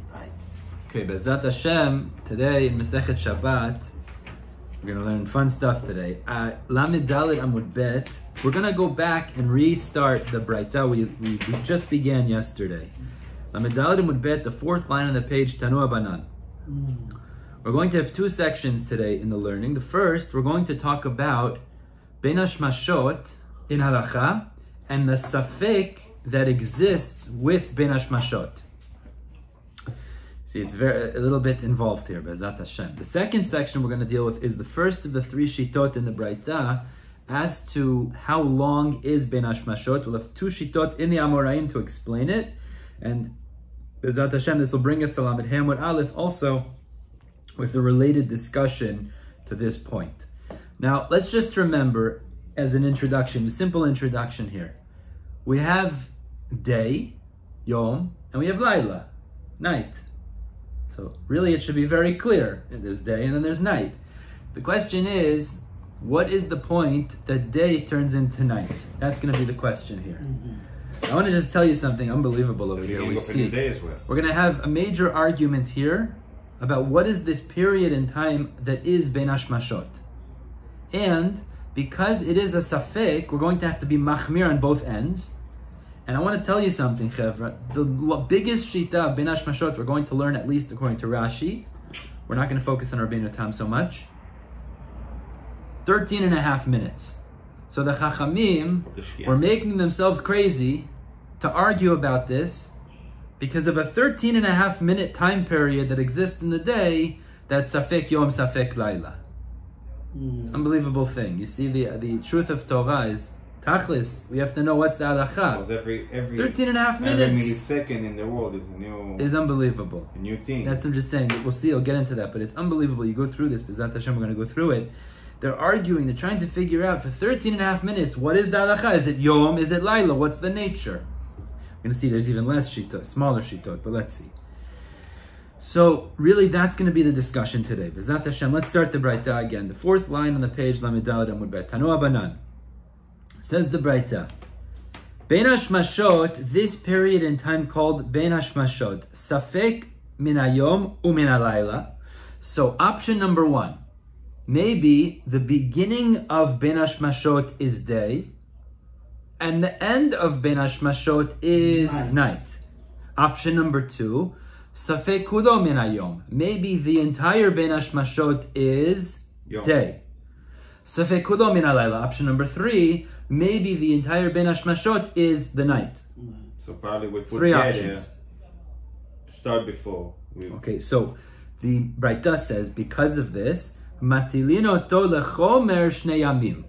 Right. Okay, Be'ezrat Hashem, today in Masechet Shabbat, we're going to learn fun stuff today. Lamed Dalet Amud Bet, we're going to go back and restart the Braita we just began yesterday. Lamed Dalet Amud Bet, the fourth line on the page, Tanu Abanan. We're going to have two sections today in the learning. The first, we're going to talk about bein hashmashot in halacha and the safek that exists with bein hashmashot. See, it's a little bit involved here, Be'ezrat Hashem. The second section we're going to deal with is the first of the three shitot in the Braita as to how long is bein hashmashot. We'll have two shitot in the Amoraim to explain it. And Be'ezrat Hashem, this will bring us to Lamed Hamud Aleph also with a related discussion to this point. Now, let's just remember as an introduction, a simple introduction here. We have day, Yom, and we have Laila, night. So really it should be very clear. There's day and then there's night. The question is, what is the point that day turns into night? That's going to be the question here. I want to just tell you something unbelievable over here. We see we're going to have a major argument here about what is this period in time that is bein hashmashot. And because it is a safek, we're going to have to be machmir on both ends. And I want to tell you something, Chevra. The biggest shita of bein hashmashot we're going to learn, at least according to Rashi. We're not going to focus on Rabbeinu Tam so much. 13.5 minutes. So the Chachamim were making themselves crazy to argue about this because of a 13.5 minute time period that exists in the day that's safek yom, safek laila. It's an unbelievable thing. You see, the truth of Torah is Tachlis, we have to know what's the halacha. Every 13.5 minutes. Every millisecond in the world is a new... Is unbelievable. A new thing. That's what I'm just saying. We'll see, I'll get into that, but it's unbelievable. You go through this, Be'ezrat Hashem, we're going to go through it. They're arguing, they're trying to figure out for 13.5 minutes, what is the halacha? Is it Yom? Is it Laila? What's the nature? We're going to see there's even less shitot, smaller shitot, but let's see. So, really, that's going to be the discussion today. Be'ezrat Hashem, let's start the Braita again. The fourth line on the page, Lamed Dalet Amud Bet. Tanu Abanan. Says the Braita, bein hashmashot, this period in time called bein hashmashot, safek min hayom umin halayla. So option number one, maybe the beginning of bein hashmashot is day, and the end of bein hashmashot is night. Option number two, safek kulo min hayom, maybe the entire bein hashmashot is day. Safek kulo min halayla. Option number three, maybe the entire bein hashmashot is the night. So probably we put three options. Start before. Okay, so the Braita says, because of this, matilin oto lechomer shnei yamim.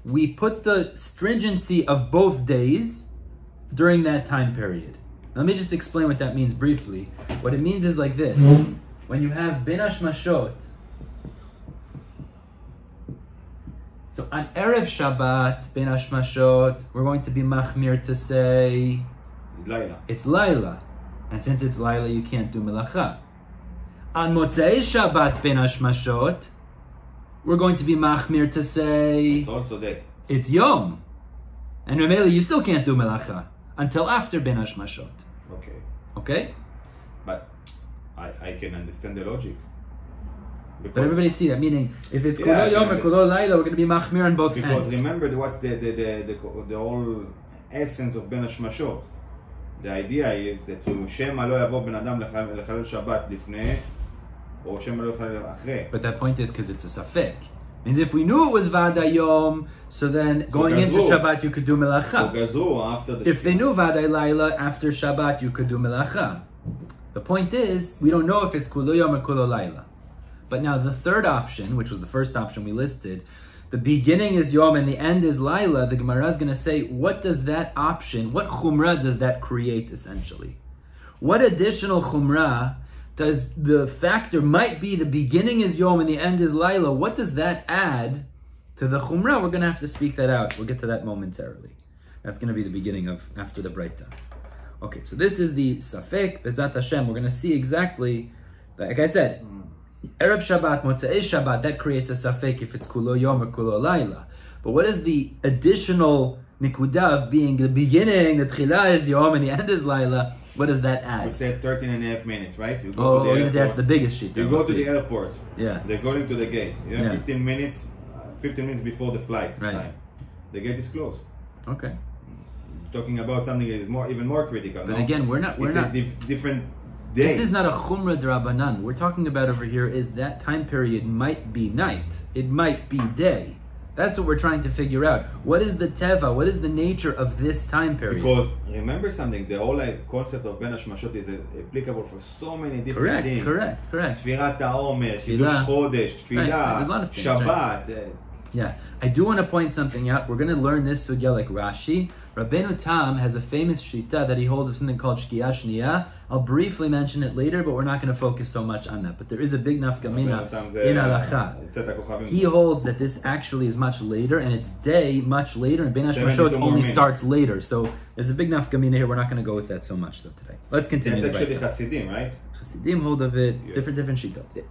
We put the stringency of both days during that time period. Now, let me just explain what that means briefly. What it means is like this. When you have bein hashmashot, so on Erev Shabbat, bein hashmashot, we're going to be machmir to say Laila. It's Laila. And since it's Laila, you can't do melacha. On Motzei Shabbat, bein hashmashot, we're going to be machmir to say It's also day. It's Yom. And remember, you still can't do melacha until after bein hashmashot. Okay. Okay? But I can understand the logic. But everybody see that, meaning if it's kulo yom or kulo laila, we're going to be machmir on both ends. Because remember what's the whole essence of bein hashmashot. The idea is that you shema lo yavo ben adam lechalel Shabbat lifnei, or shema lo lechalel achrei. But that point is because it's a safek. Means if we knew it was Vada Yom, so then going into Shabbat you could do melacha. So after the if they knew Vada Laila after Shabbat, you could do melacha. The point is, we don't know if it's kulo yom or kulo laila. But now the third option, which was the first option we listed, the beginning is Yom and the end is Laila, the Gemara is going to say, what does that option, what chumrah does that create essentially? What additional chumrah does the factor might be the beginning is Yom and the end is Laila? What does that add to the chumrah? We're going to have to speak that out. We'll get to that momentarily. That's going to be the beginning of after the Braita. Okay, so this is the safek, Be'ezrat Hashem. We're going to see exactly, like I said, Erev Shabbat, Motzei Shabbat, that creates a safek if it's kulo yom or kulo laila. But what is the additional nikudah of being the beginning, the tchila is yom and the end is laila? What does that We add? said 13 and a half minutes, right? You Oh, to the you're gonna say that's airport. the biggest shita. You We'll go to see. the airport. Yeah. They're going to the gate. You have Yeah. 15 minutes before the flight Right. time. The gate is closed. Okay. Talking about something that is even more critical. But no? again, we're not. Different day. This is not a chumrah d'Rabbanan. We're talking about over here is that time period might be night. It might be day. That's what we're trying to figure out. What is the teva? What is the nature of this time period? Because remember something, the whole concept of bein hashmashot is applicable for so many different things. Correct. Sfirat ha'omer, Kiddush Chodesh, Tefillah, a lot of things, Shabbat. Yeah, I do want to point something out. We're going to learn this sugya like Rashi. Rabbeinu Tam has a famous shita that he holds of something called shkiya shniya. I'll briefly mention it later, but we're not going to focus so much on that. But there is a big nafkamina in halacha. He holds that this actually is much later, and it's day much later, and bein hashmashot only starts later. So there's a big nafkamina here. We're not going to go with that so much though today. Let's continue. That's actually Hasidim, right? Hasidim hold of it. Yes. Different shitot.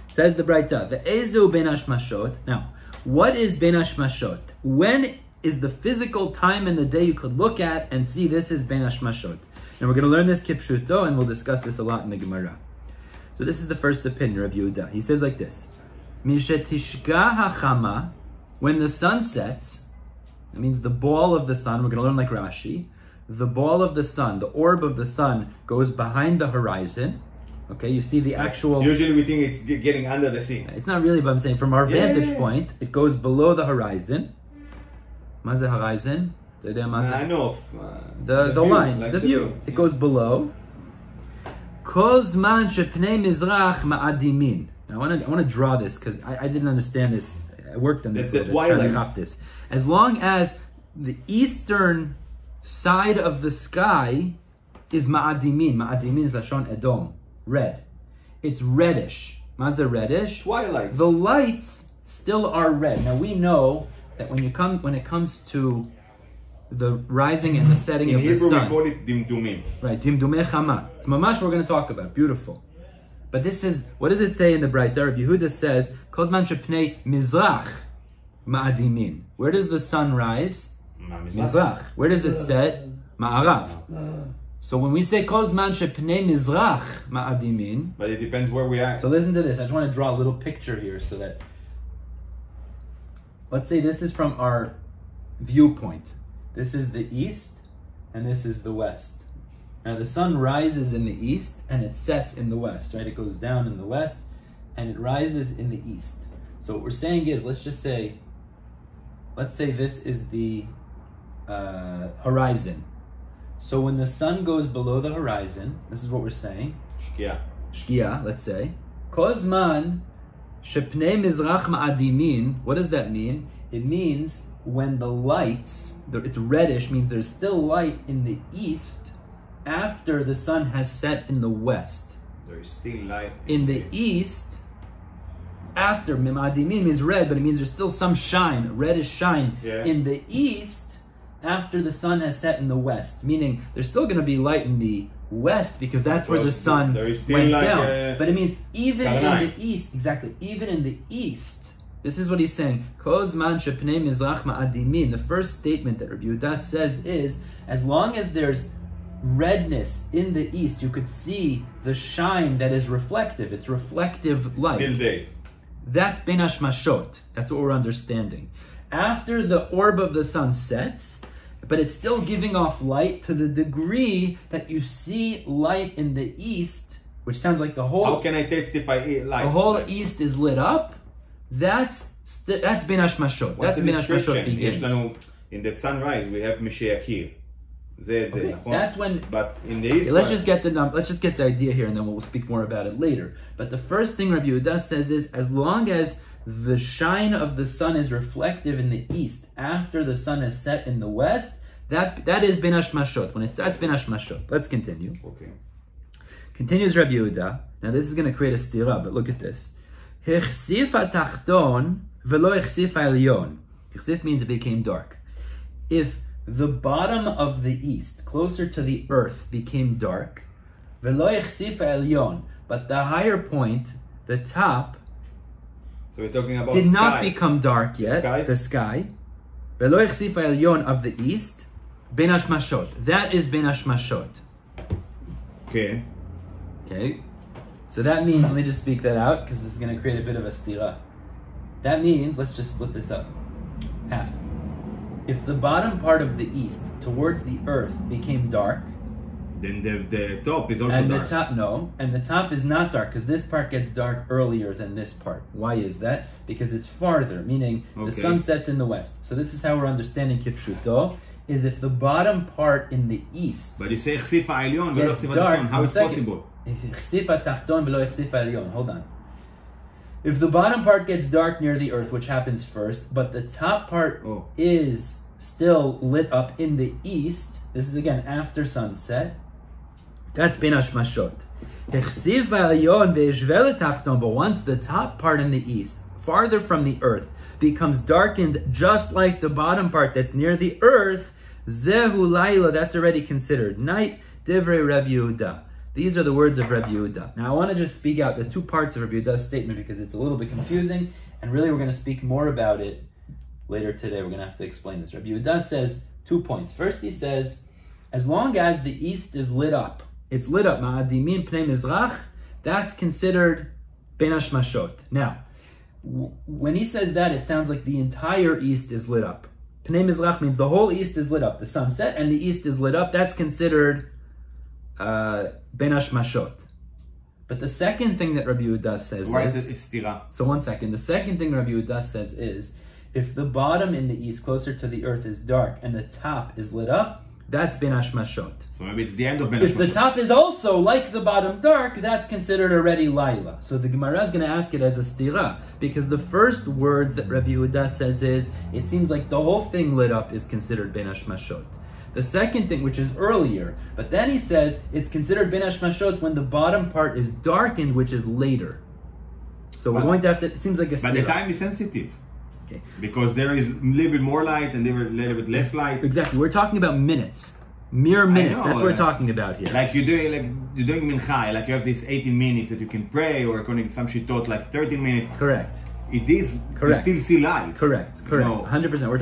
Says the Braita, ve'ezu bein hashmashot. Now, what is bein hashmashot? When is the physical time in the day you could look at and see this is bein hashmashot? And we're going to learn this kipshuto, and we'll discuss this a lot in the Gemara. So this is the first opinion of Yehuda. He says like this: Mishetishka hachama, when the sun sets, that means the ball of the sun. We're going to learn like Rashi. The ball of the sun, the orb of the sun, goes behind the horizon. Okay, you see the actual. Usually we think it's getting under the sea. It's not really, but I'm saying from our vantage point, it goes below the horizon. Maze horizon? I know. The line, like the view. It goes below. Kol zman shepnei mizrach ma'adimin. Now I want to draw this because I didn't understand this. I worked on this. Trying to cop this. As long as the eastern side of the sky is ma'adimin. Ma'adimin is lashon edom, red. It's reddish. Maze reddish. Twilight. The lights still are red. Now we know that when it comes to the rising and the setting of the sun. In Hebrew we call it dimdumim. Right, dimdumei chama. It's mamash we're going to talk about. Beautiful. But this is, what does it say in the Braita? R Yehuda says, Kozman shepnei mizrach ma'adimin. Where does the sun rise? Mizrach. Where does it set? Ma'arav. So when we say Kozman shepnei mizrach ma'adimin. But it depends where we are. So listen to this. I just want to draw a little picture here so that, let's say this is from our viewpoint. This is the east, and this is the west. Now the sun rises in the east, and it sets in the west, right? It goes down in the west, and it rises in the east. So what we're saying is, let's say this is the horizon. So when the sun goes below the horizon, this is what we're saying. Shkia, let's say. Kozman shepnei mizrach ma'adimin. What does that mean? It means when the lights, it's reddish, means there's still light in the east after the sun has set in the west. There is still light in the east. After ma'adimin means red, but it means there's still some shine, reddish shine in the east after the sun has set in the west. Meaning there's still going to be light in the west because that's where the sun went down. But it means even in the east, exactly, even in the east. This is what he's saying. The first statement that Rabbi Yehuda says is, as long as there's redness in the east, you could see the shine that is reflective. It's reflective light. Still day. That's bein hashmashot. That's what we're understanding. After the orb of the sun sets, but it's still giving off light to the degree that you see light in the east, which sounds like the whole. How can I testify light? The whole east is lit up. That's bein hashmashot. That's bein hashmashot begins. In the sunrise we have Misheakir. That's when. But in the east. Let's just get the idea here, and then we'll speak more about it later. But the first thing Rabbi Yehuda says is, as long as the shine of the sun is reflective in the east after the sun is set in the west, that is bein hashmashot. That's bein hashmashot. Let's continue. Okay. Continues Rabbi Yehuda. Now this is going to create a stira, but look at this. Hichsif atachton velo hichsif elyon. Hichsif means it became dark. If the bottom of the east, closer to the earth, became dark, velo hichsif elyon, but the higher point, the top, so we're talking about did sky. not become dark yet. The sky, velo hichsif elyon of the east, bein hashmashot. That is bein hashmashot. Okay. Okay? So that means, let me just speak that out, because this is going to create a bit of a stira. That means, let's just split this up. Half. If the bottom part of the east, towards the earth, became dark, then the top is also and dark. the top, no, and the top is not dark, because this part gets dark earlier than this part. Why is that? Because it's farther, meaning the sun sets in the west. So this is how we're understanding kipshuto, is if the bottom part in the east But you say chsifa elyon, gets dark, how it's possible? Hold on. If the bottom part gets dark near the earth, which happens first, but the top part is still lit up in the east, this is again after sunset, that's bein hashmashot. But once the top part in the east, farther from the earth, becomes darkened just like the bottom part that's near the earth, zehu laila, that's already considered night, divrei Rabbi Yehuda. These are the words of Rabbi Yehuda. Now I want to just speak out the two parts of Rabbi Yehuda's statement because it's a little bit confusing, and really we're going to speak more about it later today. We're going to have to explain this. Rabbi Yehuda says 2 points. First he says, as long as the east is lit up, it's lit up, ma'adimin pnei mizrach, that's considered bein hashmashot. Now, when he says that, it sounds like the entire east is lit up. Pnei mizrach means the whole east is lit up. The sun set and the east is lit up. That's considered bein hashmashot. But the second thing that Rabbi Yehuda says so 1 second. The second thing Rabbi Yehuda says is, if the bottom in the east, closer to the earth, is dark and the top is lit up, that's bein hashmashot. So maybe it's the end of bein hashmashot. If the top is also like the bottom dark, that's considered already laila. So the Gemara is going to ask it as a stira, because the first words that Rabbi Yehuda says is, it seems like the whole thing lit up is considered bein hashmashot. The second thing, which is earlier, but then he says it's considered bein hashmashot when the bottom part is darkened, which is later. So we're going to have to, it seems like a stira. But the time is sensitive. Okay. Because there is a little bit more light and there is a little bit less light. Exactly. We're talking about minutes. Mere minutes. That's what we're talking about here. Like you're doing mincha, like you have these 18 minutes that you can pray, or according to some shitot, like 13 minutes. Correct. It is, correct. You still see light. Correct. 100%. We're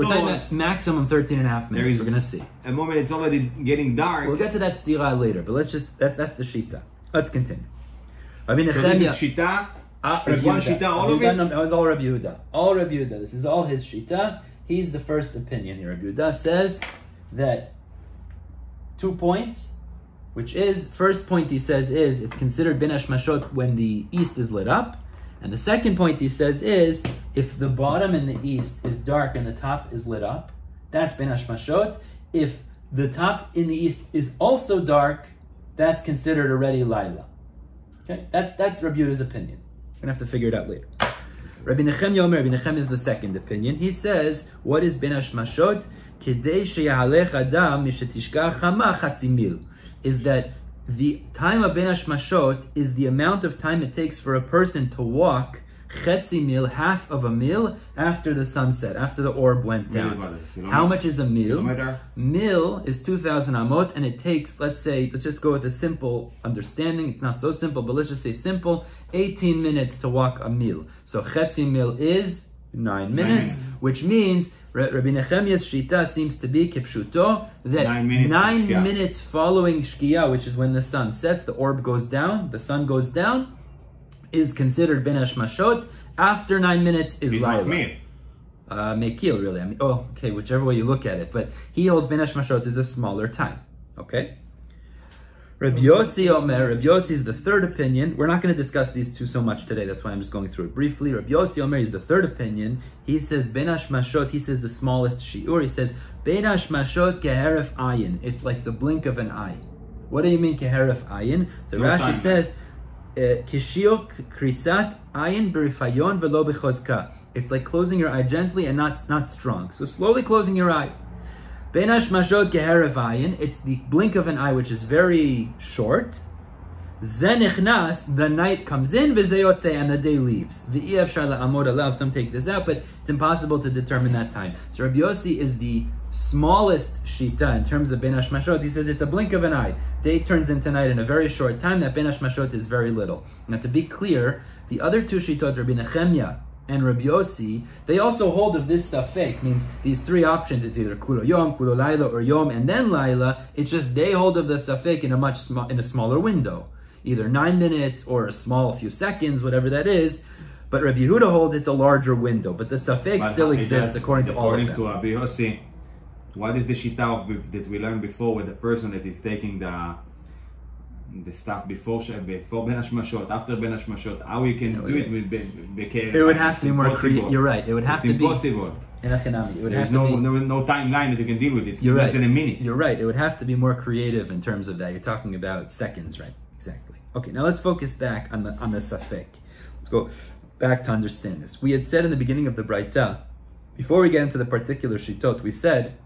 talking about maximum 13 and a half minutes. We're going to see. A moment it's already getting dark. We'll get to that stira later, but let's just, that's the shita. Let's continue. So this is shita. There's one shita, all of it? No, that was all Rabbi Yehuda. All Rabbi Yehuda. This is all his shita. He's the first opinion here. Rabbi Yehuda says that 2 points, which is, first point he says is, it's considered bein hashmashot when the east is lit up. And the second point he says is, if the bottom in the east is dark and the top is lit up, that's bein hashmashot. If the top in the east is also dark, that's considered already laila. Okay, that's Rabbi Yehuda's opinion. We're going to have to figure it out later. Rabbi Nechem Yomi, Rabbi Nechem is the second opinion. He says, what is bein hashmashot? Kedei sheyahalech adam mishetishkach chama chatzi mil. Is that the time of bein hashmashot is the amount of time it takes for a person to walk chetzi mil, half of a mil, after the sunset, after the orb went down. How much is a mil? Mil is 2,000 amot, and it takes, let's just go with a simple understanding. It's not so simple, but let's just say simple, 18 minutes to walk a mil. So chetzi mil is 9 minutes, which means Rabbi Nechemiah's shita seems to be kipshuto, that 9 minutes following shkia, which is when the sun sets, the orb goes down, the sun goes down, is considered bein hashmashot. After 9 minutes is laila. Mekil, really. Okay, whichever way you look at it. But he holds bein hashmashot is a smaller time. Okay? Rabbi Yossi Omer, Rabbi Yossi is the third opinion. We're not going to discuss these two so much today, that's why I'm just going through it briefly. Rabbi Yossi Omer is the third opinion. He says bein hashmashot, he says the smallest shiur, he says bein hashmashot keheref ayin. It's like the blink of an eye. What do you mean keheref ayin? So Rashi says kishiok kritzat ayin berifayon velo bechozka. It's like closing your eye gently and not strong. So slowly closing your eye. Bein hashmashot keheref ayin. It's the blink of an eye, which is very short. Ze nichnas, the night comes in, v'ze yotzei, and the day leaves. V'i efshar la'amod alav. Some take this out, but it's impossible to determine that time. So Rabbi Yossi is the smallest shita in terms of bein hashmashot. He says it's a blink of an eye. Day turns into night in a very short time. That bein hashmashot is very little. Now, to be clear, the other two shitot, Rabbi Nechemiah and Rabbi Yossi, they also hold of this safek, means these three options, it's either kulo yom, kulo laila, or yom and then laila. It's just they hold of the safek in a smaller window, either 9 minutes or a small few seconds, whatever that is. But Rabbi Yehuda holds it's a larger window, but the safek still exists according to all of them. According to Rabbi Yossi, what is the shita that we learned before with the person that is taking the stuff before bein hashmashot, after bein hashmashot, how you can do it with bekerim? It would have to be more creative. You're right. It would have to be impossible. There's no timeline that you can deal with it. It's less than a minute. You're right. It would have to be more creative in terms of that. You're talking about seconds, right? Exactly. Okay. Now let's focus back on the safek. Let's go back to understand this. We had said in the beginning of the Braita, before we get into the particular shitot, we said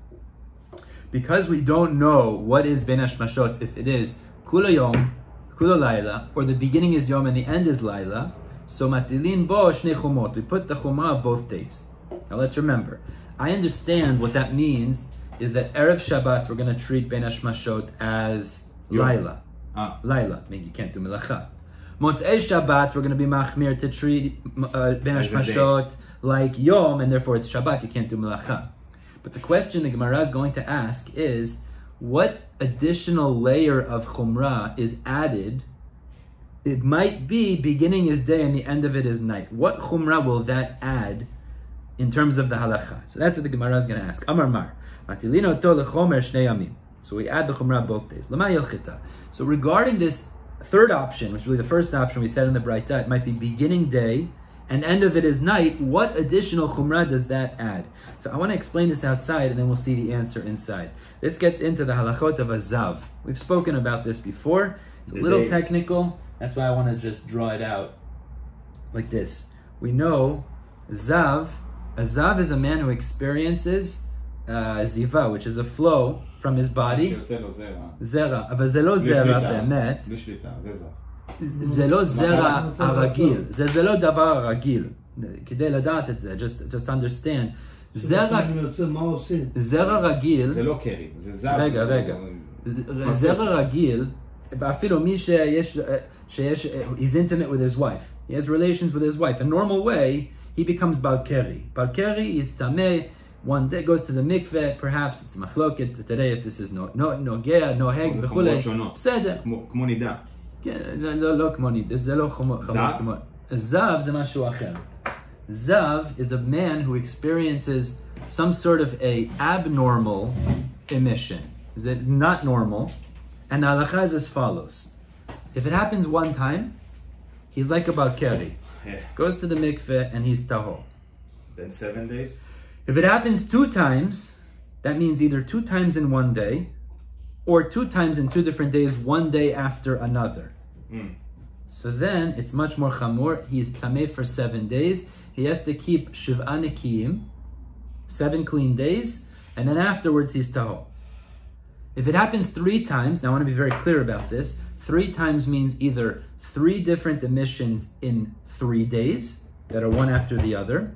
because we don't know what is bein hashmashot, if it is kulo yom, kulo laila, or the beginning is yom and the end is laila, so matilin bo shnei chumot. We put the chumah of both days. Now let's remember, I understand what that means is that Erev Shabbat we're going to treat bein hashmashot as laila. Laila, meaning you can't do melacha. Motzei Shabbat we're going to be machmir to treat bein hashmashot like yom, and therefore it's Shabbat, you can't do melacha. But the question the Gemara is going to ask is, what additional layer of chumrah is added? It might be beginning is day and the end of it is night. What chumrah will that add in terms of the halacha? So that's what the Gemara is going to ask. Amar mar, matilino to lechomer shnei yamim. So we add the chumrah both days. Lama yilchita. So regarding this third option, which is really the first option we said in the Braita, it might be beginning day and end of it is night. What additional chumrah does that add? So I want to explain this outside and then we'll see the answer inside. This gets into the halachot of a zav. We've spoken about this before. It's a little technical. That's why I want to just draw it out like this. We know a zav is a man who experiences ziva, which is a flow from his body. Zera. אבל זה לא זרע באמת. זה לא זרע הרגיל. זה לא דבר הרגיל. כדי לדעת את זה, just understand. זרע רגיל, זה לא קרי, זה זב. רגע. זרע רגיל, ואפילו מי שיש, he's intimate with his wife. He has relations with his wife. A normal way, he becomes bal keri. Bal keri is tameh. One day goes to the mikveh, perhaps it's machloket today if this is nogea, noheg, וכולי. בסדר. כמו נידה. לא כמו נידה, זה לא חמור. זב זה משהו אחר. Zav is a man who experiences some sort of a abnormal emission. Is it not normal? And the halacha is as follows. If it happens one time, he's like a balkeri. Goes to the mikveh and he's taho. Then 7 days? If it happens 2 times, that means either 2 times in one day, or 2 times in 2 different days, one day after another. So then, it's much more chamor. He is tameh for 7 days. He has to keep shiv'a nekiyim, 7 clean days, and then afterwards he's taho. If it happens 3 times, now I want to be very clear about this, 3 times means either 3 different emissions in 3 days, that are one after the other,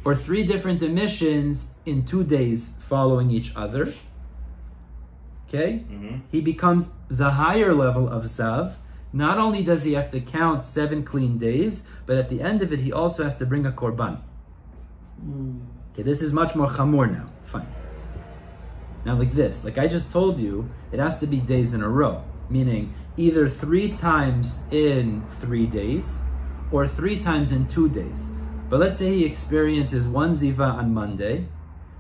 or 3 different emissions in 2 days following each other. Okay? He becomes the higher level of zav. Not only does he have to count 7 clean days, but at the end of it, he also has to bring a korban. Okay, this is much more chamor now. Fine. Now like this, like I just told you, it has to be days in a row, meaning either 3 times in 3 days, or 3 times in 2 days. But let's say he experiences one ziva on Monday,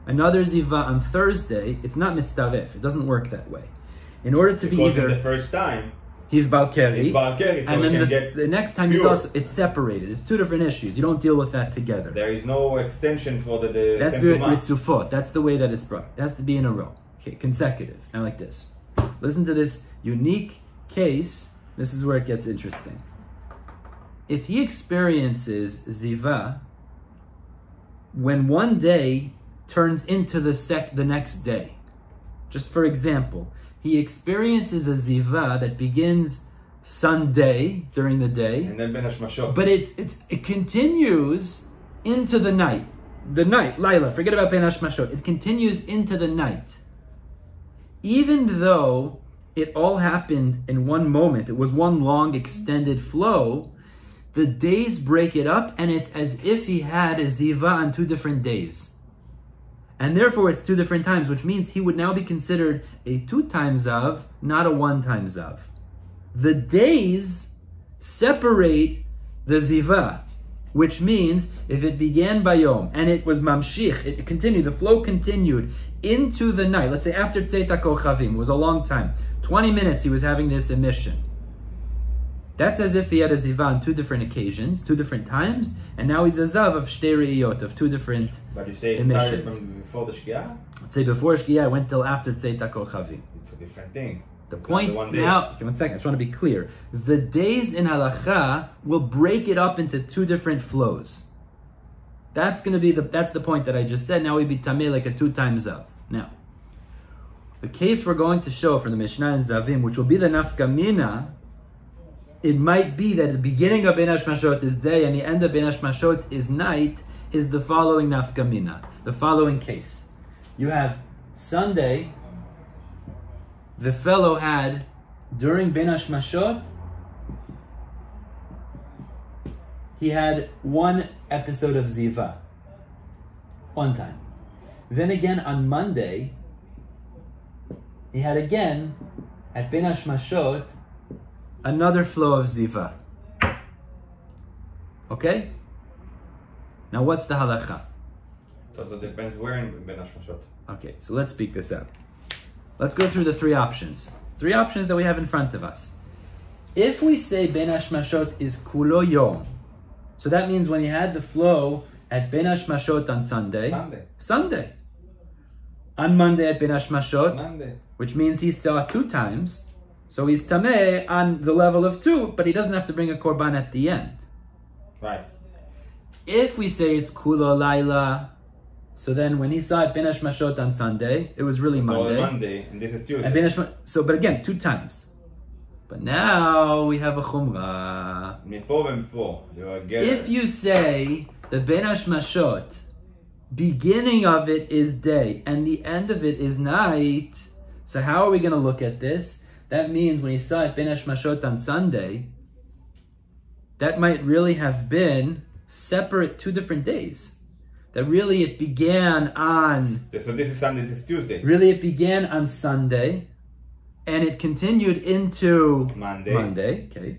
another ziva on Thursday, it's not mitzdaref, it doesn't work that way. In order to be either... the first time, he's balkeri, so and then the next time he's also, it's separated. It's 2 different issues. You don't deal with that together. There is no extension for the that's mitzufot. That's the way that it's brought. It has to be in a row. Okay, consecutive. Now like this. Listen to this unique case. This is where it gets interesting. If he experiences ziva, when one day turns into the next day, just for example, he experiences a ziva that begins Sunday during the day, and then bein hashmashot. But it continues into the night. The night, Laila, forget about bein hashmashot. It continues into the night. Even though it all happened in one moment, it was one long extended flow, the days break it up, and it's as if he had a ziva on 2 different days. And therefore it's 2 different times, which means he would now be considered a 2 times of, not a 1 times of. The days separate the ziva, which means if it began by Yom and it was mamshich, it continued, the flow continued into the night. Let's say after Tzeit HaKochavim, it was a long time. 20 minutes he was having this emission. That's as if he had a ziva on 2 different occasions, 2 different times, and now he's a zav of shtei re'iyot, of 2 different emissions. But you say it started from before the Shkia? Let's say before Shkia, it went till after Tzeit HaKochavim. It's a different thing. The point now, okay, 1 second, I just want to be clear. The days in halacha will break it up into 2 different flows. That's going to be that's the point that I just said. Now we'd be tameh like a 2 times zav. Now, the case we're going to show from the Mishnah and Zavim, which will be the nafkamina, it might be that the beginning of bein hashmashot is day and the end of bein hashmashot is night, is the following nafkamina, the following case. You have Sunday, the fellow had, during bein hashmashot, he had 1 episode of ziva, 1 time. Then again on Monday, he had again, at bein hashmashot, another flow of ziva. Okay? Now what's the halacha? So it depends where in bein hashmashot. Okay, so let's speak this out. Let's go through the 3 options. 3 options that we have in front of us. If we say bein hashmashot is kulo yom, so that means when he had the flow at bein hashmashot on Sunday. On Monday at bein hashmashot, which means he saw 2 times. So he's tameh on the level of 2, but he doesn't have to bring a korban at the end. Right. If we say it's kulo laila, so then when he saw it bein hashmashot on Sunday, it was really Monday. So Monday, and this is Tuesday. But again, 2 times. But now we have a chumrah. If you say the bein hashmashot, beginning of it is day and the end of it is night, so how are we going to look at this? That means when he saw it bein hashmashot on Sunday, that might really have been separate 2 different days. That really it began on... So this is Sunday, this is Tuesday. Really it began on Sunday, and it continued into Monday. Okay.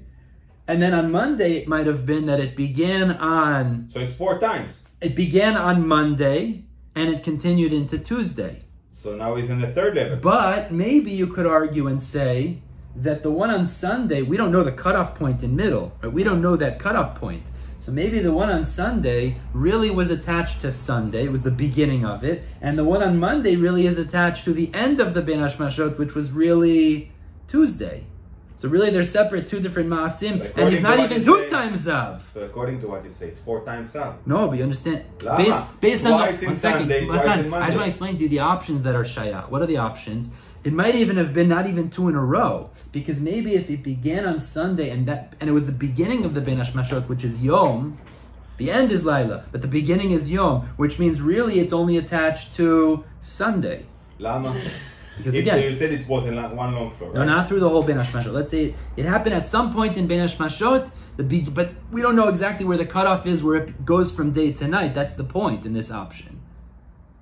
And then on Monday it might have been that it began on... So it's 4 times. It began on Monday, and it continued into Tuesday. So now he's in the 3rd level. But maybe you could argue and say that the one on Sunday, we don't know the cutoff point in middle. Right? We don't know that cutoff point. So maybe the one on Sunday really was attached to Sunday. It was the beginning of it. And the one on Monday really is attached to the end of the bein hashmashot, which was really Tuesday. So really they're separate 2 different ma'asim. So and he's not even 2 times zav. So according to what you say, it's 4 times zav. No, but you understand. Based on the... 1 second. I just want to explain to you the options that are shayach. What are the options? It might even have been not even 2 in a row. Because maybe if it began on Sunday and it was the beginning of the bein hashmashot, which is Yom, the end is Laila, but the beginning is Yom, which means really it's only attached to Sunday. Lama? Because again, you said it was in 1 long flow, right? No, not through the whole bein hashmashot. Let's say it happened at some point in bein hashmashot, but we don't know exactly where the cutoff is, where it goes from day to night. That's the point in this option.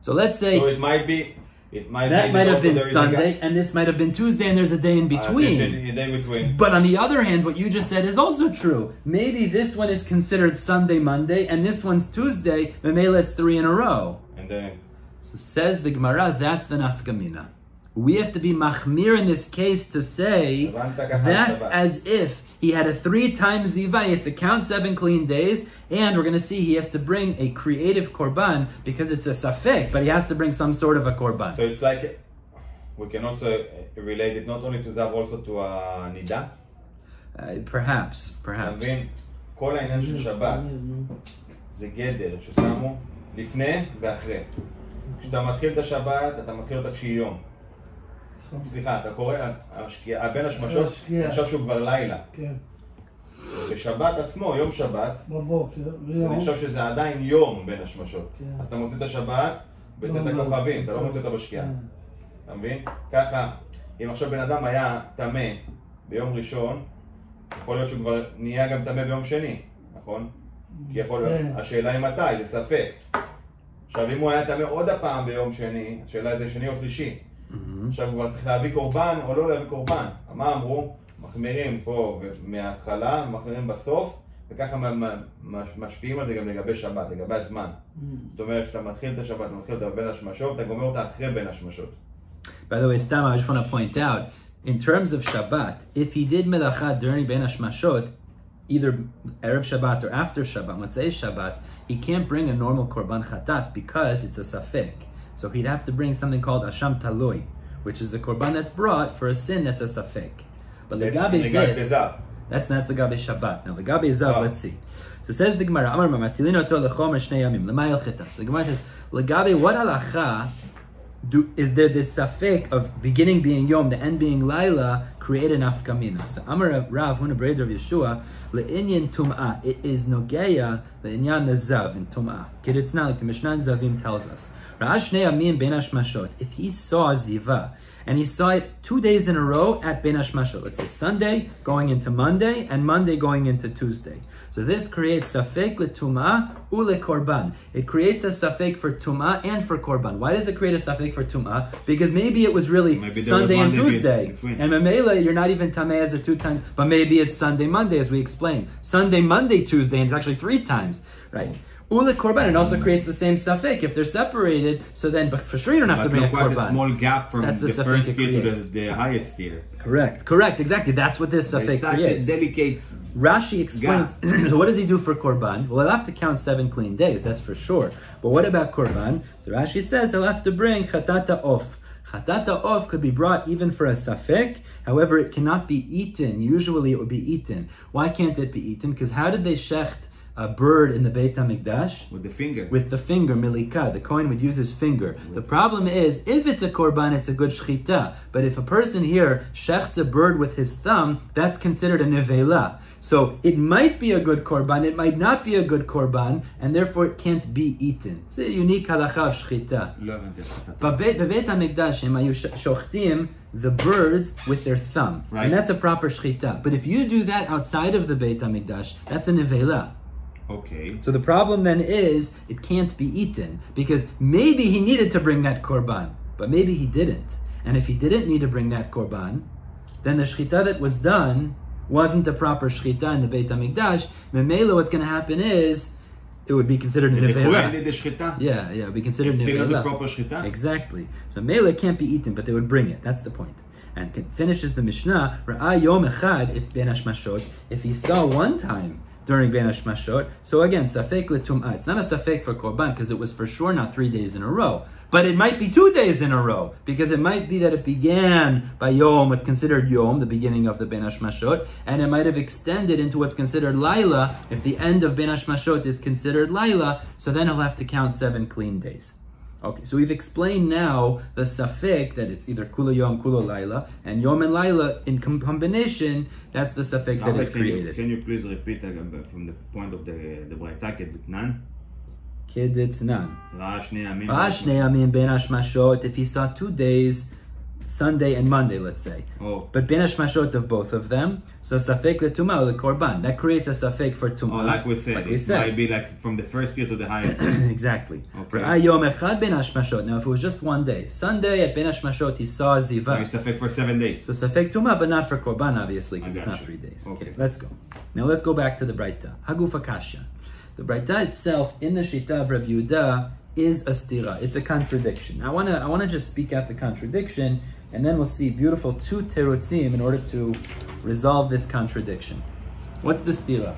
So let's say... So it might be... That might have been Sunday, and this might have been Tuesday, and there's a day in between. But on the other hand, what you just said is also true. Maybe this one is considered Sunday, Monday, and this one's Tuesday, then maybe it's 3 in a row. And then... So says the Gemara, that's the nafkamina. We have to be machmir in this case to say that's as if he had a 3 times ziva, he has to count 7 clean days, and we're going to see he has to bring a creative korban because it's a safek, but he has to bring some sort of a korban. So it's like, we can also relate it not only to zav, also to a nida? Perhaps. כל העניין של שבת זה גדר ששמו לפני ואחרי. כשאתה מתחיל את השבת, אתה מתחיל אותה כשהיא יום. סליחה, אתה קורא, בין השמשות, עכשיו שהוא כבר לילה. כן. בשבת עצמו, יום שבת, בבוקר, אני חושב שזה עדיין יום בין השמשות. אז אתה מוצא את השבת בצאת הכוכבים, אתה לא מוצא אותה בשקיעה. אתה מבין? ככה, אם עכשיו בן אדם היה טמא ביום ראשון, יכול להיות שהוא כבר נהיה גם טמא ביום שני. נכון? כי יכול להיות, השאלה היא מתי, זה ספק. עכשיו אם הוא היה טמא עוד הפעם ביום שני, השאלה זה שני או שלישי. עכשיו הוא כבר צריך להביא קורבן או לא להביא קורבן. מה אמרו? מחמירים פה מההתחלה, מחמירים בסוף, וככה משפיעים על זה גם לגבי שבת, לגבי הזמן. זאת אומרת שאתה מתחיל את השבת, אתה מתחיל אותה בין השמשות, אתה גומר אותה אחרי בין השמשות. By the way, Stam, I just want to point out, in terms of Shabbat, if he did melacha during bein hashmashot, either Erev Shabbat or after Shabbat, Motzei Shabbat, he can't bring a normal korban chatat because it's a safek. So he'd have to bring something called asham taloi, which is the korban that's brought for a sin that's a safek. But legabe this, that's legabe Shabbat. Now legabe zav, let's see. So says the Gemara, Amar matilin oto lechomer shnei yamim lemayel chita. So the Gemara says, legabe what halacha is there this safek of beginning being Yom, the end being Laila, create an afkamina? So Amar Rav Huna Breder of Yeshua, le'inyan tum'ah, it is nogeya le'inyan nazav in tum'ah. Kiritzna, like the Mishnah in Zavim tells us. Ra'ash shnei yamim bein hashmashot, if he saw ziva, and he saw it 2 days in a row at bein hashmashot, let's say Sunday going into Monday, and Monday going into Tuesday. So this creates safek letumah ule korban. It creates a safek for tumah and for korban. Why does it create a safek for tumah? Because maybe it was really Sunday and Tuesday. And Mamela, you're not even tameh as a 2 times, but maybe it's Sunday, Monday, as we explained. Sunday, Monday, Tuesday, and it's actually 3 times, right? Ule korban, it also creates the same safek. If they're separated, so then, but for sure you don't have to bring a korban. But a small gap from the first tier to the highest tier. Correct, exactly. That's what this safek creates. Such a delicate Rashi explains, so what does he do for korban? Well, he'll have to count 7 clean days, that's for sure. But what about korban? So Rashi says he'll have to bring chatata of. Chatata of could be brought even for a safek, however, it cannot be eaten. Usually it would be eaten. Why can't it be eaten? Because how did they shecht a bird in the Beit HaMikdash? With the finger. With the finger, milika. The Kohen would use his finger. The problem is, if it's a korban, it's a good shita. But if a person here shechts a bird with his thumb, that's considered a nevela. So it might be a good korban, it might not be a good korban, and therefore it can't be eaten. It's a unique halacha of shchita. But Beit HaMikdash, you shochtim the birds with their thumb. Right. And that's a proper shchita. But if you do that outside of the Beit HaMikdash, that's a nevela. Okay. So the problem then is, it can't be eaten, because maybe he needed to bring that korban, but maybe he didn't. And if he didn't need to bring that korban, then the shchita that was done wasn't the proper shchita in the Beit HaMikdash. Memela, what's going to happen is, it would be considered a nevela. Yeah, it would be considered nevela. Still not the proper shchita? Exactly. So mela can't be eaten, but they would bring it. That's the point. And finishes the Mishnah, Ra'a yom echad, if bein hashmashot, if he saw one time during bein hashmashot, so again, safek letum'ah. It's not a safek for korban, because it was for sure not 3 days in a row. But it might be 2 days in a row, because it might be that it began by Yom, what's considered Yom, the beginning of the bein hashmashot, and it might have extended into what's considered Laila, if the end of bein hashmashot is considered Laila, so then he'll have to count 7 clean days. Okay, so we've explained now the safek, that it's either kula Yom, kula Laila, and Yom and Laila in combination, that's the safek that is created. Can you please repeat from the point of the Braita Kedetnan? Kedetnan. Ra'ash shnei yamim bein hashmashot, if he saw 2 days, Sunday and Monday, let's say. Oh. But bein hashmashot of both of them, so safek letumah or the korban, that creates a safek for tumah. Oh, like we said, it might be like from the first year to the highest. Exactly. Okay. Yom echad bein hashmashot. Now, if it was just 1 day, Sunday at bein hashmashot, he saw ziva. So safek for 7 days. So safek tumah, but not for korban, obviously, because it's not 3 days. Okay, let's go. Now let's go back to the Braita. Hagufa kasha. The Braita itself, in the shita of Rabbi Yehuda, is a stira. It's a contradiction. Now, I want to just speak out the contradiction, and then we'll see beautiful 2 terutzim in order to resolve this contradiction. What's the stira?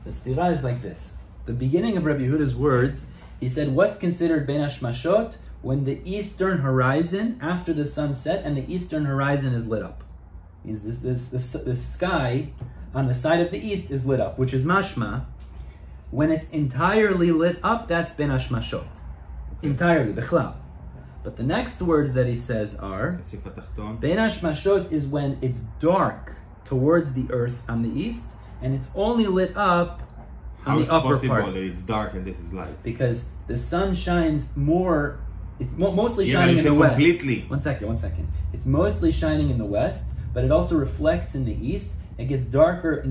The stira is like this. The beginning of Rabbi Yehuda's words, he said, what's considered bein hashmashot? When the eastern horizon, after the sun set, and the eastern horizon is lit up. Means the sky on the side of the east is lit up, which is mashma. When it's entirely lit up, that's bein hashmashot. Entirely, bechlal. But the next words that he says are, bein hashmashot is when it's dark towards the earth on the east, and it's only lit up on the upper part. How it's possible that it's dark and this is light? Because the sun shines more, it's mostly shining in the west. Completely. One second. It's mostly shining in the west, but it also reflects in the east. It gets darker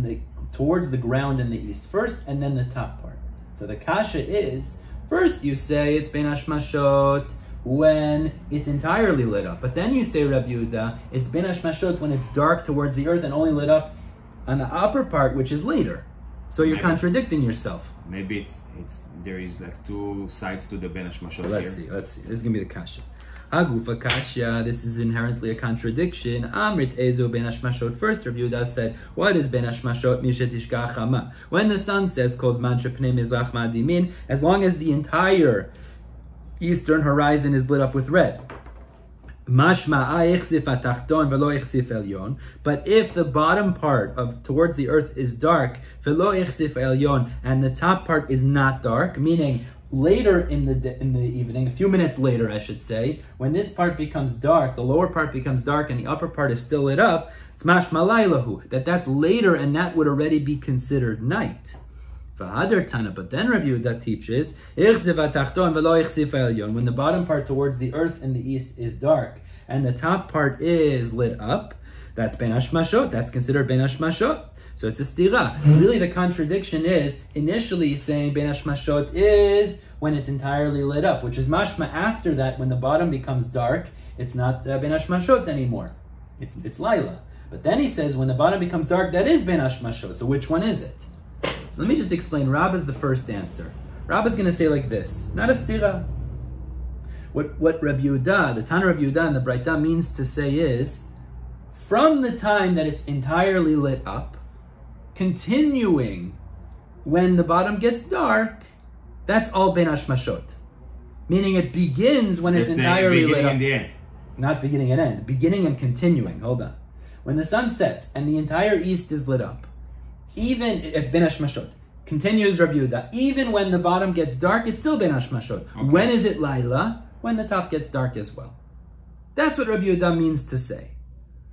towards the ground in the east first, and then the top part. So the kasha is, first you say it's bein hashmashot when it's entirely lit up. But then you say, Rabbi Yehuda, it's bein hashmashot when it's dark towards the earth and only lit up on the upper part, which is later. So you're contradicting yourself. Maybe there is like two sides to the bein hashmashot. Let's see. This is gonna be the kasha. Hagufa kasha. This is inherently a contradiction. Amrit ezo bein hashmashot. First, Rabbi Yehuda said, "What is bein hashmashot? Mishet tishkach hama. When the sun sets, calls man shepnei mizrach ma'adimin. As long as the entire eastern horizon is lit up with red. Mashma ichsif atachton velo ichsif elyon. But if the bottom part of towards the earth is dark, velo ichsif elyon, and the top part is not dark, meaning later in the evening, a few minutes later, I should say, when this part becomes dark, the lower part becomes dark, and the upper part is still lit up. It's mashma laylahu, that's later, and that would already be considered night. But then Rabbi Yehuda teaches, when the bottom part towards the earth in the east is dark, and the top part is lit up, that's bein hashmashot, that's considered bein hashmashot. So it's a stira. Really the contradiction is, initially saying bein hashmashot is when it's entirely lit up, which is mashma after that, when the bottom becomes dark, it's not bein hashmashot anymore. It's Laila. But then he says, when the bottom becomes dark, that is bein hashmashot. So which one is it? So let me just explain. Rabba's the first answer. Rabba's going to say like this, not a stira. What Rabbi Yehuda, the Tana Rabbi Yehuda and the Braita means to say is, from the time that it's entirely lit up, continuing when the bottom gets dark, that's all bein hashmashot. Meaning it begins when it's entirely lit up. And the end. Not beginning and end. Beginning and continuing. Hold on. When the sun sets and the entire east is lit up, it's bein hashmashot. Continues Rabbi Yehuda. Even when the bottom gets dark, it's still bein hashmashot. Okay. When is it Laila? When the top gets dark as well. That's what Rabbi Yehuda means to say.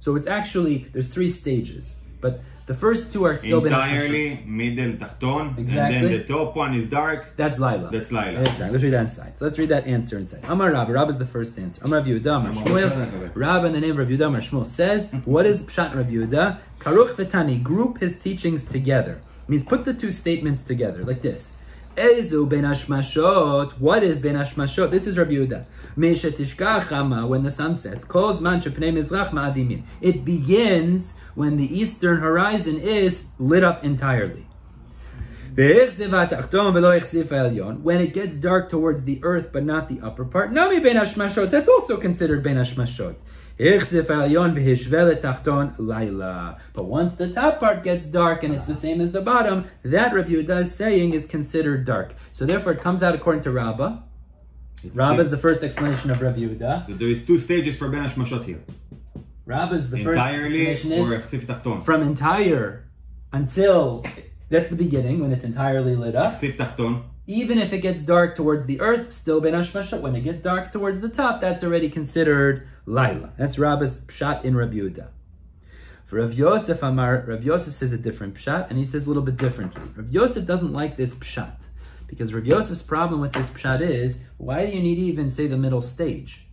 So it's actually, there's three stages. But the first two are still bein hashmashot. Entirely, middle, tachton. Exactly. And then the top one is dark. That's Laila. That's Laila. Exactly. Let's read that inside. So let's read that answer inside. Amar Rabba. Rabba is the first answer. Amar Rabbi Yehuda, Amar Shmuel. Rabba in the name of Rabbi Yehuda, Amar Shmuel says, what is pshat Rabbi Yehuda? Karuch v'tani, group his teachings together. It means put the two statements together, like this. Ezu bein hashmashot. What is bein hashmashot? This is Rabbi Yehuda. Mishet tishkach hama, when the sun sets. Kol zman shepnei mizrach ma'adimin. It begins when the eastern horizon is lit up entirely. When it gets dark towards the earth, but not the upper part, nami bein hashmashot. That's also considered bein hashmashot. But once the top part gets dark and it's the same as the bottom, that Rabbi Yehuda is saying is considered dark. So therefore it comes out according to Rabbah. Rabbah is the first explanation of Rabbi Yehuda. So there is two stages for bein hashmashot here. Rabbah's the first explanation is from entire until, that's the beginning, when it's entirely lit up. Even if it gets dark towards the earth, still bein hashmashot. When it gets dark towards the top, that's already considered Laila. That's Rabba's pshat in Rabbi Yehuda. For Rav Yosef Amar, Rav Yosef says a different pshat, and he says a little bit differently. Rav Yosef doesn't like this pshat, because Rav Yosef's problem with this pshat is, why do you need to even say the middle stage?